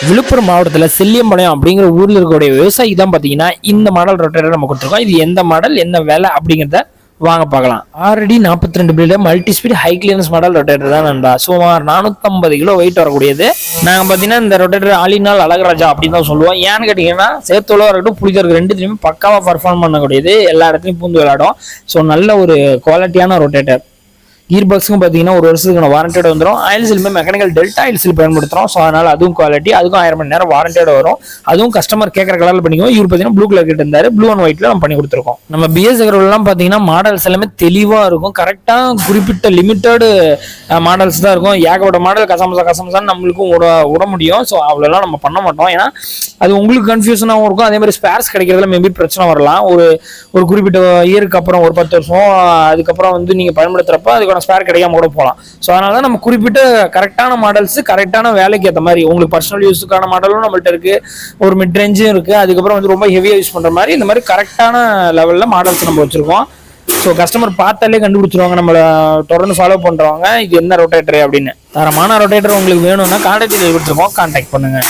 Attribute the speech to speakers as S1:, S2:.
S1: விழுப்புரம் மாவட்டத்தில் செல்லியம்பாளையம் அப்படிங்கிற ஊரில் இருக்கக்கூடிய விவசாயி தான் பார்த்தீங்கன்னா இந்த மாடல் ரொட்டேட்டர் நம்ம கொடுத்துருக்கோம். இது எந்த மாடல், என்ன வேலை அப்படிங்கிறத வாங்க பார்க்கலாம். Already 42 blade multi speed high clearance model rotator தான் நண்பா. சுமார் 450 கிலோ வெயிட் வரக்கூடியது. நாங்கள் பார்த்தீங்கன்னா இந்த ரொட்டேட்டர் ஆலினால் அழகராஜா அப்படின்னு தான் சொல்லுவோம். ஏன்னு கேட்டிங்கன்னா சேர்த்தோலா இருக்கட்டும் புளிதற்கு ரெண்டுத்துலையுமே பக்காவாக பர்ஃபார்ம் பண்ணக்கூடியது. எல்லா இடத்துலையும் பூந்து விளையாடும். ஸோ நல்ல ஒரு குவாலிட்டியான ரொட்டேட்டர். கீர் பாக்ஸுக்கும் பார்த்தீங்கன்னா 1 வருஷத்துக்கான வாரண்டியோட வந்துடும். ஆயில் சீலுமே மெக்கானிக்கல் டெல்டா ஆயில் சீல் பயன்படுத்துகிறோம். ஸோ அதனால் அதுவும் குவாலிட்டி, அதுக்கும் 1000 மணி நேரம் வாரண்டியோட வரும். அதுவும் கஸ்டமர் கேட்குற கலரில் பண்ணிக்குவோம். இவர் பார்த்தீங்கன்னா ப்ளூ கலர் கிட்ட இருந்தார், ப்ளூ அண்ட் ஒயிட்ல நம்ம பண்ணி கொடுத்துருக்கோம். நம்ம பிஎஸ் அகர்வால்லாம் பார்த்தீங்கன்னா மாடல்ஸ் எல்லாமே தெளிவாக இருக்கும். கரெக்டாக குறிப்பிட்ட லிமிட்டடு மாடல்ஸ் தான் இருக்கும். ஏகப்பட்ட மாடல் கசமசான்னு நம்மளுக்கும் விட முடியும். ஸோ அவ்வளோலாம் நம்ம பண்ண மாட்டோம். ஏன்னா அது உங்களுக்கு கன்ஃபியூஷனாகவும் இருக்கும். அதே மாதிரி ஸ்பேர்ஸ் கிடைக்கிறதுல மேபி பிரச்சனை வரலாம். ஒரு குறிப்பிட்ட இயருக்கு அப்புறம் ஒரு 10 வருஷம் அதுக்கப்புறம் நீங்கள் பயன்படுத்துகிறப்ப அதுக்கான ஸ்பேர் கிடைக்காம கூட போகலாம். ஸோ அதனால தான் நம்ம குறிப்பிட்ட கரெக்டான மாடல்ஸ் கரெக்டான வேலைக்கு ஏற்ற மாதிரி உங்களுக்கு பர்சனல் யூஸுக்கான மாடலும் நம்மள்ட்ட இருக்கு, ஒரு மிட் ரேஞ்சும் இருக்கு, அதுக்கப்புறம் ரொம்ப ஹெவியாக யூஸ் பண்ற மாதிரி இந்த மாதிரி கரெக்டான லெவலில் மாடல்ஸ் நம்ம வச்சிருக்கோம். ஸோ கஸ்டமர் பார்த்தாலே கண்டுபிடிச்சிருவாங்க, நம்மளை தொடர்ந்து ஃபாலோ பண்றவங்க இது என்ன ரொட்டேட்டர் அப்படின்னு. தரமான ரொட்டேட்டர் உங்களுக்கு வேணும்னா கான்டாக்ட் கொடுத்துருக்கோம், கான்டாக்ட் பண்ணுங்க.